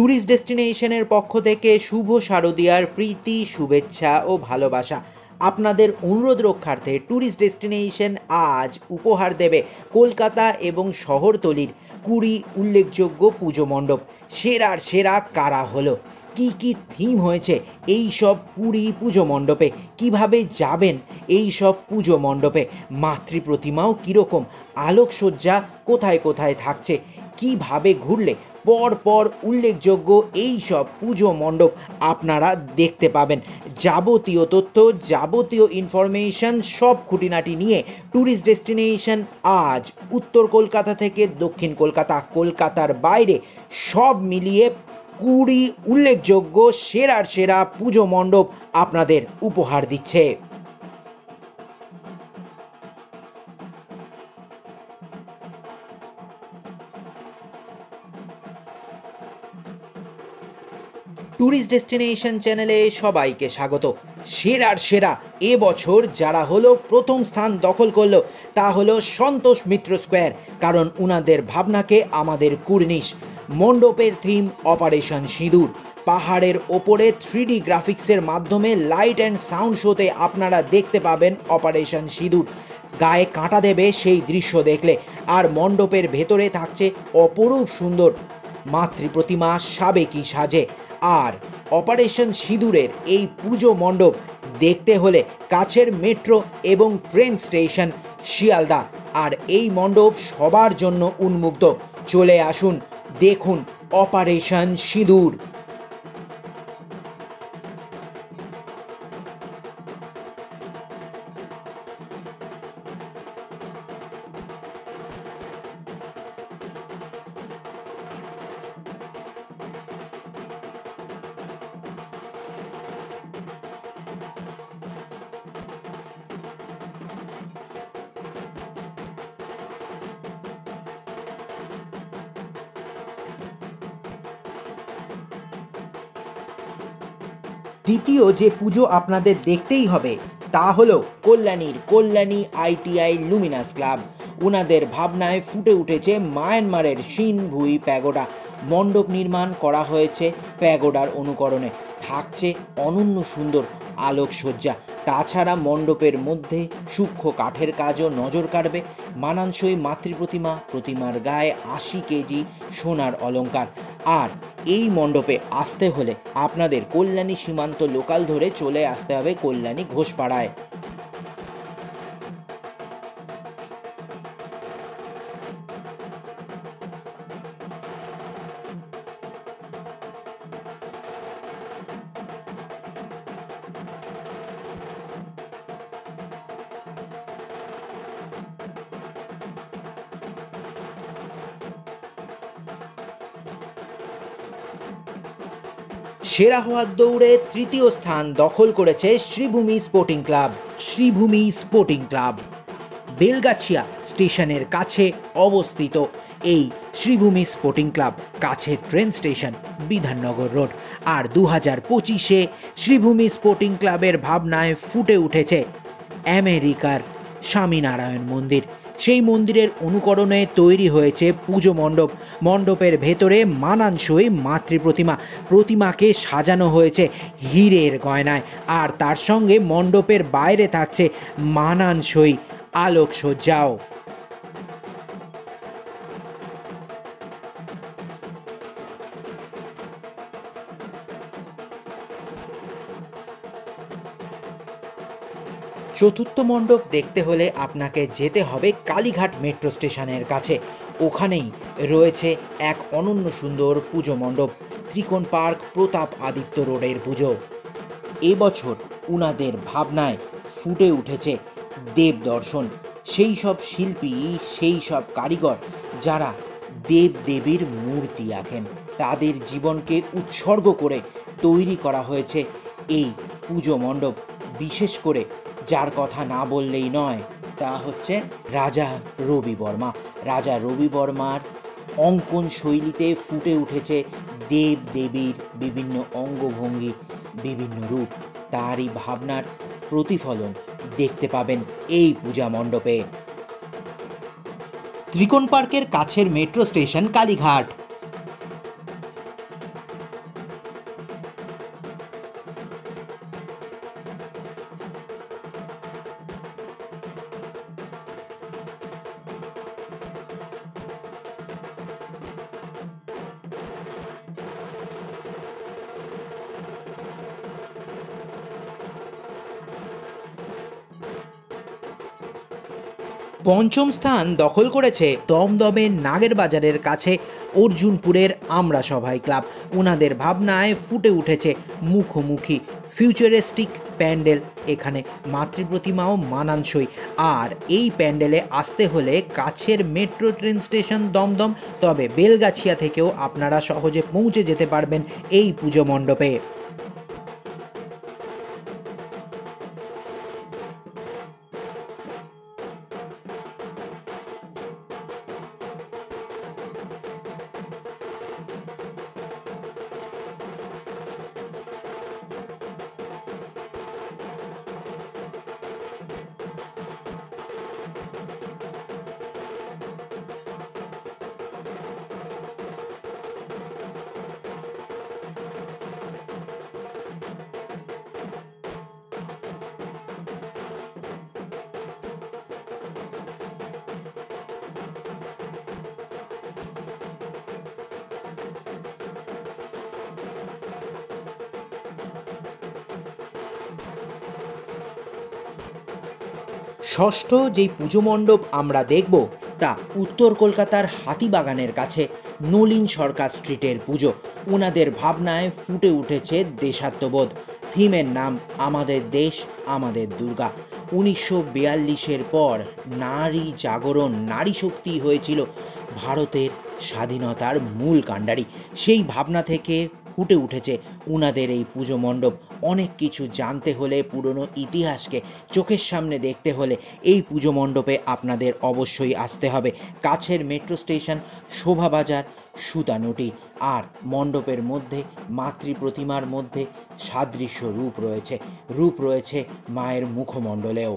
Tourist ডেস্টিনেশনের পক্ষ থেকে শুভ শারদীয়ার প্রীতি, শুভেচ্ছা ও ভালোবাসা। আপনাদের অনুরোধ রক্ষার্থে ট্যুরিস্ট ডেস্টিনেশন আজ উপহার দেবে কলকাতা এবং শহরতলির 20 উল্লেখযোগ্য পুজো মণ্ডপ। সেরার সেরা কারা হলো, কি কি থিম হয়েছে এই সব 20 পুজো মণ্ডপে, কিভাবে যাবেন এই সব পুজো মণ্ডপে, মাতৃ প্রতিমাও কীরকম, আলোকসজ্জা কোথায় কোথায় থাকছে, কিভাবে ঘুরলে পর পর উল্লেখযোগ্য এই সব পুজো মণ্ডপ আপনারা দেখতে পাবেন। যাবতীয় তথ্য, যাবতীয় ইনফরমেশন, সব খুঁটিনাটি নিয়ে ট্যুরিস্ট ডেস্টিনেশন আজ উত্তর কলকাতা থেকে দক্ষিণ কলকাতা, কলকাতার বাইরে সব মিলিয়ে 20 উল্লেখযোগ্য সেরার সেরা পুজো মণ্ডপ আপনাদের উপহার দিচ্ছে। ট্যুরিস্ট ডেস্টিনেশন চ্যানেলে সবাইকে স্বাগত। সেরার সেরা এবছর যারা হলো প্রথম স্থান দখল করলো তা হলো সন্তোষ মিত্র স্কোয়ার, কারণ উনাদের ভাবনাকে আমাদের কুর্নিশ। মণ্ডপের থিম অপারেশন সিঁদুর। পাহাড়ের ওপরে 3D গ্রাফিক্সের মাধ্যমে লাইট অ্যান্ড সাউন্ড শোতে আপনারা দেখতে পাবেন অপারেশন সিঁদুর। গায়ে কাঁটা দেবে সেই দৃশ্য দেখলে। আর মণ্ডপের ভেতরে থাকছে অপরূপ সুন্দর মাতৃ প্রতিমা সাবেকি সাজে। আর অপারেশন সিঁদুরের এই পুজো মণ্ডপ দেখতে হলে কাছের মেট্রো এবং ট্রেন স্টেশন শিয়ালদা। আর এই মণ্ডপ সবার জন্য উন্মুক্ত। চলে আসুন, দেখুন অপারেশন সিঁদুর। দ্বিতীয় যে পুজো আপনাদের দেখতেই হবে তা হলো কল্যাণী আইটিআই লুমিনাস ক্লাব। ওনাদের ভাবনায় ফুটে উঠেছে মায়ানমারের সিনভুই প্যাগোডা। মণ্ডপ নির্মাণ করা হয়েছে প্যাগোডার অনুকরণে। থাকছে অনন্য সুন্দর আলোকসজ্জা। তাছাড়া মণ্ডপের মধ্যে সূক্ষ্ম কাঠের কাজও নজর কাড়বে। মানানসই প্রতিমার গায়ে 80 কেজি সোনার অলংকার। আর এই মণ্ডপে আসতে হলে আপনাদের কল্যাণী সীমান্ত লোকাল ধরে চলে আসতে হবে কল্যাণী ঘোষপাড়ায়। সেরা হওয়ার দৌড়ে তৃতীয় স্থান দখল করেছে শ্রীভূমি স্পোর্টিং ক্লাব। বেলগাছিয়া স্টেশনের কাছে অবস্থিত এই শ্রীভূমি স্পোর্টিং ক্লাব, কাছে ট্রেন স্টেশন বিধাননগর রোড। আর 2025-এ শ্রীভূমি স্পোর্টিং ক্লাবের ভাবনায় ফুটে উঠেছে আমেরিকার স্বামীনারায়ণ মন্দির। সেই মন্দিরের অনুকরণে তৈরি হয়েছে পুজো মণ্ডপ। মণ্ডপের ভেতরে মানানসই প্রতিমাকে সাজানো হয়েছে হীরের গয়নায়। আর তার সঙ্গে মণ্ডপের বাইরে থাকছে মানানসই আলোকসজ্জাও। চতুর্থ মণ্ডপ দেখতে হলে আপনাকে যেতে হবে কালীঘাট মেট্রো স্টেশনের কাছে। ওখানেই রয়েছে এক অনন্য সুন্দর পুজো মণ্ডপ, ত্রিকোণ পার্ক প্রতাপ আদিত্য রোডের পুজো। এবছর উনাদের ভাবনায় ফুটে উঠেছে দেব দর্শন। সেই সব শিল্পী, সেই সব কারিগর যারা দেব দেবীর মূর্তি আঁকেন, তাদের জীবনকে উৎসর্গ করে তৈরি করা হয়েছে এই পুজো মণ্ডপ। বিশেষ করে যার কথা না বললেই নয়, তা হচ্ছে রাজা রবি বর্মার অঙ্কন শৈলীতে ফুটে উঠেছে দেব দেবীর বিভিন্ন অঙ্গভঙ্গি, বিভিন্ন রূপ। তারই ভাবনার প্রতিফলন দেখতে পাবেন এই পূজা মণ্ডপে। ত্রিকোণ পার্কের কাছের মেট্রো স্টেশন কালীঘাট। পঞ্চম স্থান দখল করেছে দমদমের নাগের বাজারের কাছে অর্জুনপুরের আমরা সভাই ক্লাব। ওনাদের ভাবনায় ফুটে উঠেছে মুখোমুখি ফিউচারিস্টিক প্যান্ডেল। এখানে মাতৃপ্রতিমাও মানানসই। আর এই প্যান্ডেলে আসতে হলে কাছের মেট্রো ট্রেন স্টেশন দমদম, তবে বেলগাছিয়া থেকেও আপনারা সহজে পৌঁছে যেতে পারবেন এই পুজো মণ্ডপে। ষষ্ঠ যেই পুজো মণ্ডপ আমরা দেখব তা উত্তর কলকাতার হাতিবাগানের কাছে নলিন সরকার স্ট্রিটের পুজো। ওনাদের ভাবনায় ফুটে উঠেছে দেশাত্মবোধ। থিমের নাম আমাদের দেশ আমাদের দুর্গা। 1942-এর পর নারী জাগরণ, নারী শক্তি হয়েছিল ভারতের স্বাধীনতার মূল কাণ্ডারি। সেই ভাবনা থেকে ফুটে উঠেছে উনাদের এই পুজো মণ্ডপ। অনেক কিছু জানতে হলে, পুরনো ইতিহাসকে চোখের সামনে দেখতে হলে এই পুজো মণ্ডপে আপনাদের অবশ্যই আসতে হবে। কাছের মেট্রো স্টেশন, শোভাবাজার, সুতানুটি। আর মণ্ডপের মধ্যে মাতৃ প্রতিমার মধ্যে সাদৃশ্য রূপ রয়েছে মায়ের মুখমণ্ডলেও।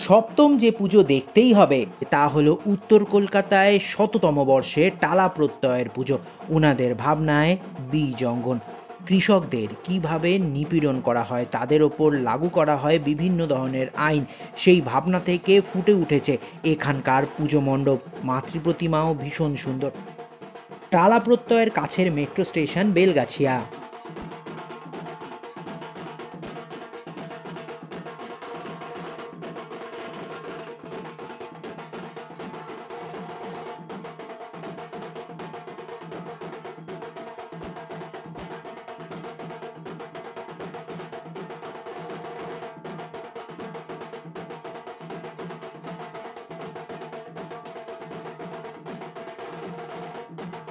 সপ্তম যে পুজো দেখতেই হবে তা হলো উত্তর কলকাতায় শততম বর্ষে টালা প্রত্যয়ের পুজো। ওনাদের ভাবনায় বীজ অঙ্গন, কৃষকদের কিভাবে নিপীড়ন করা হয়, তাদের ওপর লাগু করা হয় বিভিন্ন ধরনের আইন, সেই ভাবনা থেকে ফুটে উঠেছে এখানকার পুজো মণ্ডপ। মাতৃপ্রতিমাও ভীষণ সুন্দর। টালা প্রত্যয়ের কাছের মেট্রো স্টেশন বেলগাছিয়া।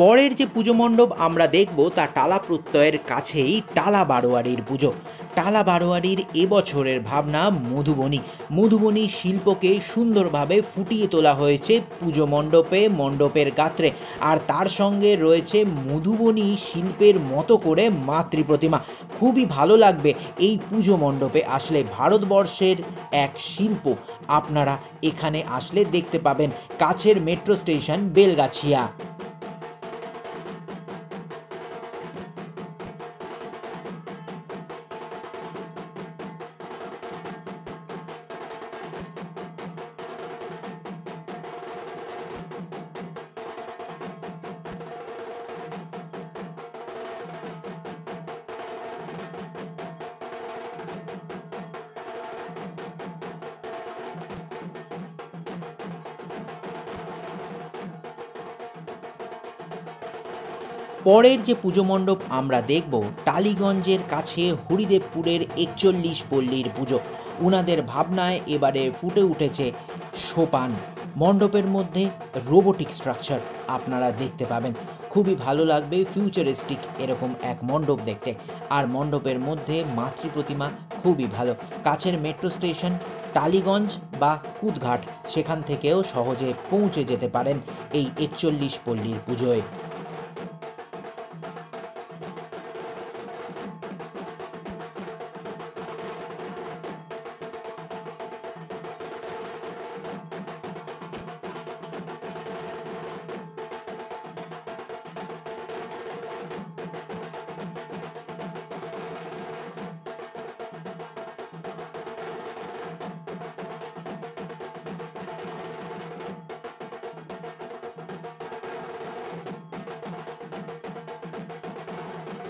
পরের যে পুজো মণ্ডপ আমরা দেখব তা টালা প্রত্যয়ের কাছেই টালা বারোয়ারির পুজো। টালা বারোয়ারির এবছরের ভাবনা মধুবনী। মধুবনী শিল্পকে সুন্দরভাবে ফুটিয়ে তোলা হয়েছে পুজো মণ্ডপে, মণ্ডপের গাত্রে। আর তার সঙ্গে রয়েছে মধুবনী শিল্পের মতো করে মাতৃ প্রতিমা। খুবই ভালো লাগবে এই পুজো মণ্ডপে আসলে। ভারতবর্ষের এক শিল্প আপনারা এখানে আসলে দেখতে পাবেন। কাছের মেট্রো স্টেশন বেলগাছিয়া। পরের যে পুজো মণ্ডপ আমরা দেখব টালিগঞ্জের কাছে হরিদেবপুরের 41 পল্লীর পুজো। উনাদের ভাবনায় এবারে ফুটে উঠেছে সোপান। মণ্ডপের মধ্যে রোবোটিক স্ট্রাকচার আপনারা দেখতে পাবেন। খুবই ভালো লাগবে ফিউচারিস্টিক এরকম এক মণ্ডপ দেখতে। আর মণ্ডপের মধ্যে মাতৃ প্রতিমা খুবই ভালো। কাছের মেট্রো স্টেশন টালিগঞ্জ বা কুদঘাট, সেখান থেকেও সহজে পৌঁছে যেতে পারেন এই 41 পল্লীর পুজোয়।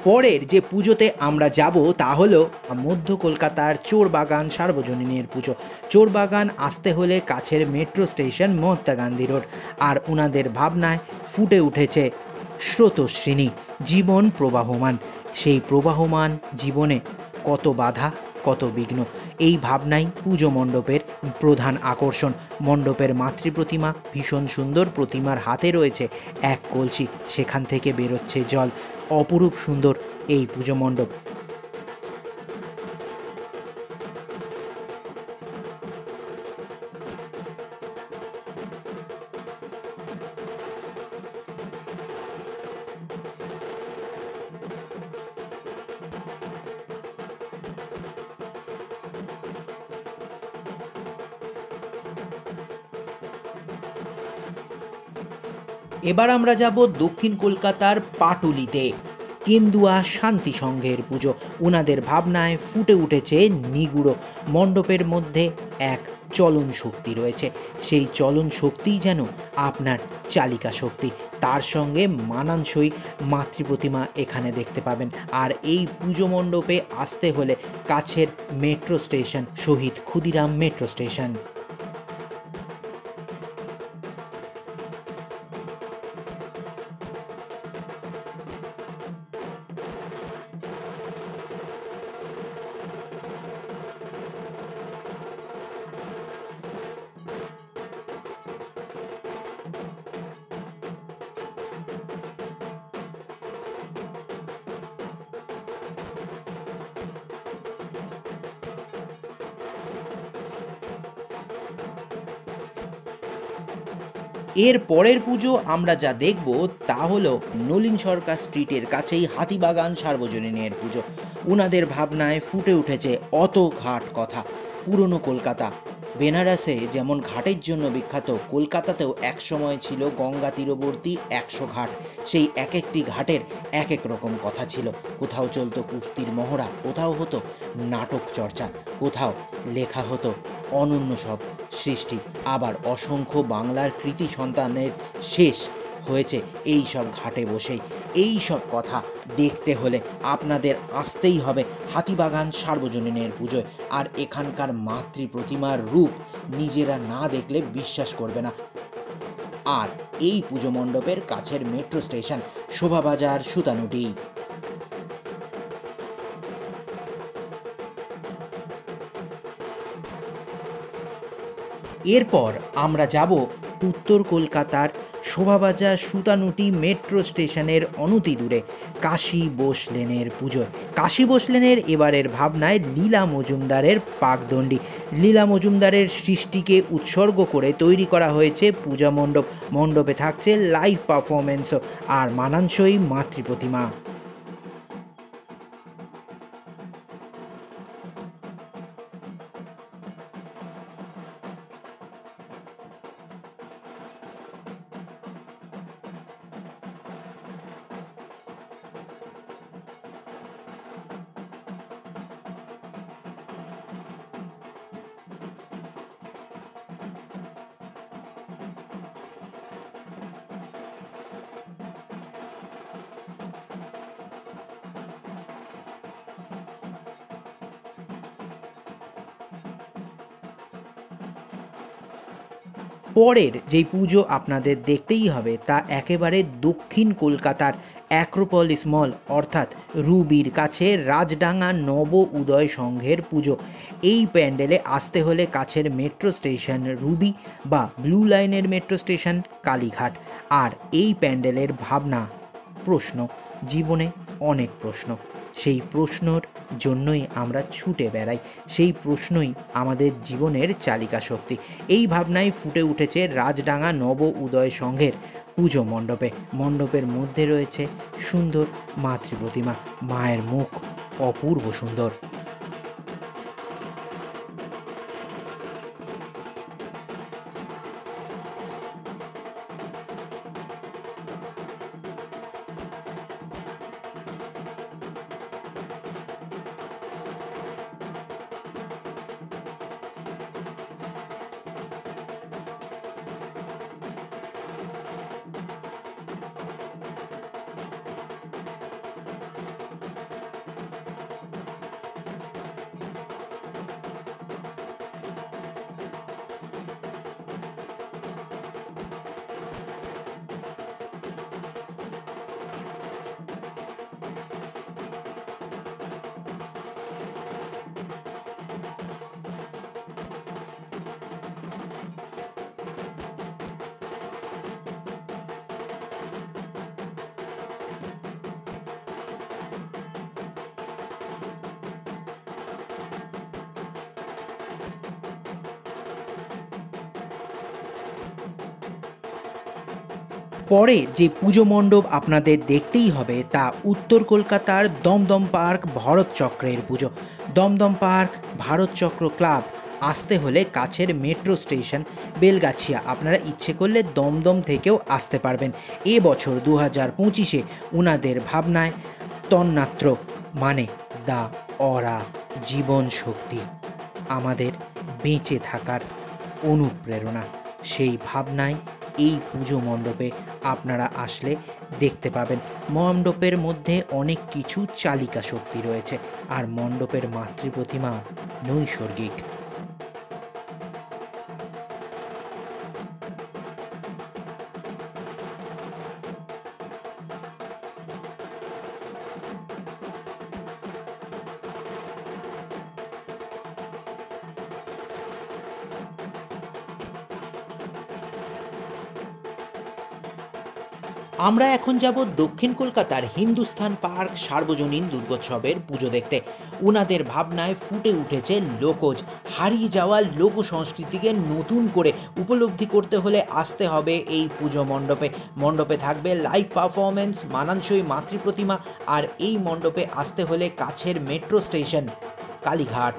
পরের যে পুজোতে আমরা যাব তা হলো মধ্য কলকাতার চোরবাগান সার্বজনীনের পুজো। চোরবাগান আসতে হলে কাছের metro station Mahatma Gandhi road. আর ওনাদের ভাবনায় ফুটে উঠেছে স্রোতস্বিনী, জীবন প্রবাহমান। সেই প্রবাহমান জীবনে কত বাধা, কত বিঘ্ন, এই ভাবনাই পুজো মণ্ডপের প্রধান আকর্ষণ। মণ্ডপের মাতৃপ্রতিমা ভীষণ সুন্দর, প্রতিমার হাতে রয়েছে এক কলসি, সেখান থেকে বেরোচ্ছে জল। অপরূপ সুন্দর এই পুজো মণ্ডপ। এবার আমরা যাব দক্ষিণ কলকাতার পাটুলিতে, কেন্দুয়া শান্তি সংঘের পুজো। ওনাদের ভাবনায় ফুটে উঠেছে নিগুড়ো। মণ্ডপের মধ্যে এক চলন শক্তি রয়েছে, সেই চলন শক্তিই যেন আপনার চালিকা শক্তি। তার সঙ্গে মানানসই মাতৃপ্রতিমা এখানে দেখতে পাবেন। আর এই পুজো মণ্ডপে আসতে হলে কাছের মেট্রো স্টেশন শহীদ ক্ষুদিরাম মেট্রো স্টেশন। এর পরের পুজো আমরা যা দেখব তা হলো নলিন সরকার স্ট্রিটের কাছেই হাতিবাগান সার্বজনীনের পুজো। উনাদের ভাবনায় ফুটে উঠেছে অত ঘাট কথা। পুরনো কলকাতা, বেনারসে যেমন ঘাটের জন্য বিখ্যাত, কলকাতাতেও একসময় ছিল গঙ্গা তীরবর্তী 100 ঘাট। সেই এক একটি ঘাটের এক এক রকম কথা ছিল। কোথাও চলতো কুস্তির মহড়া, কোথাও হতো নাটক চর্চা, কোথাও লেখা হতো অনন্য সব সৃষ্টি। আবার অসংখ্য বাংলার কৃতি সন্তানের শেষ হয়েছে এই সব ঘাটে বসেই। এই সব কথা দেখতে হলে আপনাদের আসতেই হবে হাতিবাগান সার্বজনীনের পুজোয়। আর এখানকার মাতৃ প্রতিমার রূপ নিজেরা না দেখলে বিশ্বাস করবে না। আর এই পুজো মণ্ডপের কাছের মেট্রো স্টেশন শোভাবাজার সুতানুটি। এরপর আমরা যাব উত্তর কলকাতার শোভাবাজার সুতানুটি মেট্রো স্টেশনের অনতি দূরে কাশী বোস লেনের পুজোয়। কাশী বোস লেনের এবারের ভাবনায় লীলা মজুমদারের পাকদণ্ডী। লীলা মজুমদারের সৃষ্টিকে উৎসর্গ করে তৈরি করা হয়েছে পূজা মণ্ডপ। মণ্ডপে থাকছে লাইভ পারফরমেন্সও আর মানানসই মাতৃপ্রতিমা। পরের যেই পুজো আপনাদের দেখতেই হবে তা একেবারে দক্ষিণ কলকাতার অ্যাক্রোপলিস মল অর্থাৎ রুবির কাছে রাজডাঙ্গা নব উদয় সংঘের পুজো। এই প্যান্ডেলে আসতে হলে কাছের মেট্রো স্টেশন রুবি বা ব্লু লাইনের মেট্রো স্টেশন কালীঘাট। আর এই প্যান্ডেলের ভাবনা প্রশ্ন, জীবনে অনেক প্রশ্ন, সেই প্রশ্নর জন্যই আমরা ছুটে বেড়াই, সেই প্রশ্নই আমাদের জীবনের চালিকা শক্তি। এই ভাবনায় ফুটে উঠেছে রাজডাঙ্গা নব উদয় সংঘের পুজো মণ্ডপে। মণ্ডপের মধ্যে রয়েছে সুন্দর মাতৃপ্রতিমা, মায়ের মুখ অপূর্ব সুন্দর। পরের যে পুজো মণ্ডপ আপনাদের দেখতেই হবে তা উত্তর কলকাতার দমদম পার্ক ভরত চক্রের পুজো। দমদম পার্ক ভারত চক্র ক্লাব আসতে হলে কাছের মেট্রো স্টেশন বেলগাছিয়া, আপনারা ইচ্ছে করলে দমদম থেকেও আসতে পারবেন। এবছর 2025-এ উনাদের ভাবনায় তন্মাত্র মানে দা অরা, জীবন শক্তি, আমাদের বেঁচে থাকার অনুপ্রেরণা, সেই ভাবনায় এই পুজো মণ্ডপে আপনারা আসলে দেখতে পাবেন। মণ্ডপের মধ্যে অনেক কিছু চালিকা শক্তি রয়েছে, আর মণ্ডপের মাতৃপ্রতিমা নৈসর্গিক। আমরা এখন যাব দক্ষিণ কলকাতার হিন্দুস্থান পার্ক সার্বজনীন দুর্গোৎসবের পুজো দেখতে। উনাদের ভাবনায় ফুটে উঠেছে লোকজ, হারিয়ে যাওয়া লোক সংস্কৃতিকে নতুন করে উপলব্ধি করতে হলে আসতে হবে এই পুজো মণ্ডপে। মণ্ডপে থাকবে লাইভ পারফরমেন্স, মানানসই মাতৃপ্রতিমা, আর এই মণ্ডপে আসতে হলে কাছের মেট্রো স্টেশন কালীঘাট।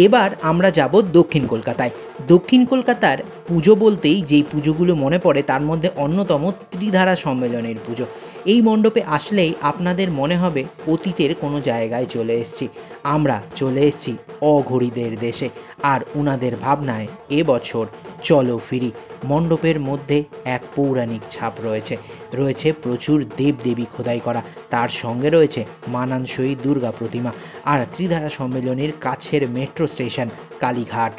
এবার আমরা যাব দক্ষিণ কলকাতায়। দক্ষিণ কলকাতার পুজো বলতেই যেই পুজোগুলো মনে পড়ে তার মধ্যে অন্যতম ত্রিধারা সম্মেলনের পুজো। এই মণ্ডপে আসলেই আপনাদের মনে হবে অতীতের কোনো জায়গায় চলে এসেছি। আমরা চলে এসেছি অঘোরীদের দেশে, আর উনাদের ভাবনায় এবছর চলো ফিরি মণ্ডপের মধ্যে এক পৌরাণিক ছাপ রয়েছে। রয়েছে প্রচুর দেবদেবী খোদাই করা, তার সঙ্গে রয়েছে মানানসই দুর্গা প্রতিমা, আর ত্রিধারা সম্মেলনের কাছের মেট্রো স্টেশন কালীঘাট।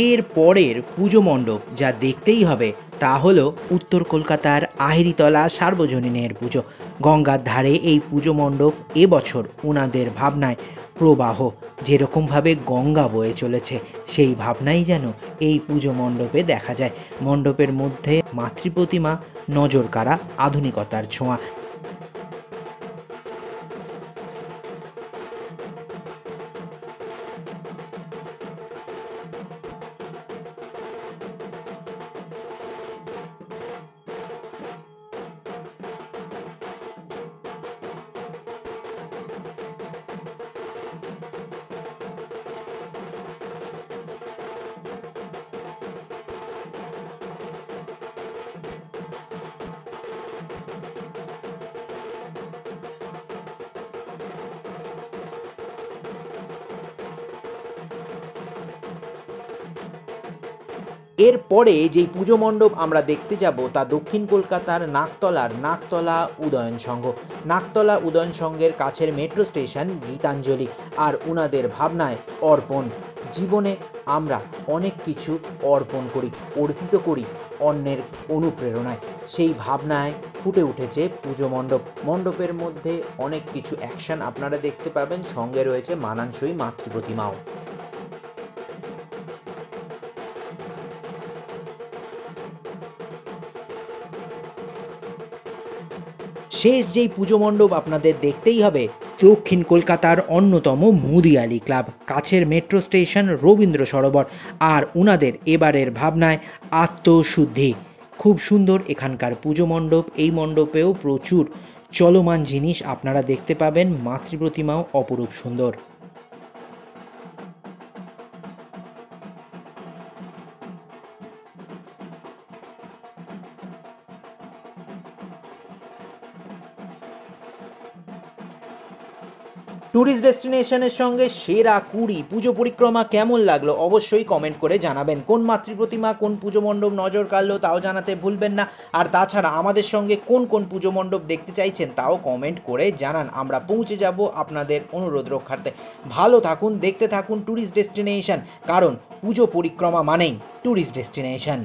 এর পরের পুজো মণ্ডপ যা দেখতেই হবে তা হলো উত্তর কলকাতার আহেরিতলা সার্বজনীনের পুজো। গঙ্গার ধারে এই পুজো মণ্ডপ এবছর ওনাদের ভাবনায় প্রবাহ, যেরকমভাবে গঙ্গা বয়ে চলেছে সেই ভাবনাই যেন এই পুজো মণ্ডপে দেখা যায়। মণ্ডপের মধ্যে মাতৃপ্রতিমা নজর কাড়া আধুনিকতার ছোঁয়া। এরপরে যেই পুজো মণ্ডপ আমরা দেখতে যাব তা দক্ষিণ কলকাতার নাকতলার নাকতলা উদয়ন সংঘ। নাকতলা উদয়ন সংঘের কাছের মেট্রো স্টেশন গীতাঞ্জলি, আর উনাদের ভাবনায় অর্পণ। জীবনে আমরা অনেক কিছু অর্পণ করি, অর্পিত করি অন্যের অনুপ্রেরণায়, সেই ভাবনায় ফুটে উঠেছে পুজো মণ্ডপ। মণ্ডপের মধ্যে অনেক কিছু অ্যাকশন আপনারা দেখতে পাবেন, সঙ্গে রয়েছে মানানসই মাতৃপ্রতিমাও। শেষ যেই পুজো মণ্ডপ আপনাদের দেখতেই হবে দক্ষিণ কলকাতার অন্যতম মুদিয়ালি ক্লাব, কাছের মেট্রো স্টেশন রবীন্দ্র সরোবর, আর উনাদের এবারের ভাবনায় আত্মশুদ্ধি। খুব সুন্দর এখানকার পুজো মণ্ডপ। এই মণ্ডপেও প্রচুর চলমান জিনিস আপনারা দেখতে পাবেন, মাতৃপ্রতিমাও অপরূপ সুন্দর। ট্যুরিস্ট ডেস্টিনেশনের সঙ্গে সেরা 20 পুজো পরিক্রমা কেমন লাগলো অবশ্যই কমেন্ট করে জানাবেন। কোন মাতৃপ্রতিমা কোন পুজো মণ্ডপ নজর কাড়লো তাও জানাতে ভুলবেন না। আর তাছাড়া আমাদের সঙ্গে কোন কোন পুজো মণ্ডপ দেখতে চাইছেন তাও কমেন্ট করে জানান, আমরা পৌঁছে যাব আপনাদের অনুরোধ রক্ষার্থে। ভালো থাকুন, দেখতে থাকুন ট্যুরিস্ট ডেস্টিনেশন, কারণ পুজো পরিক্রমা মানেই ট্যুরিস্ট ডেস্টিনেশন।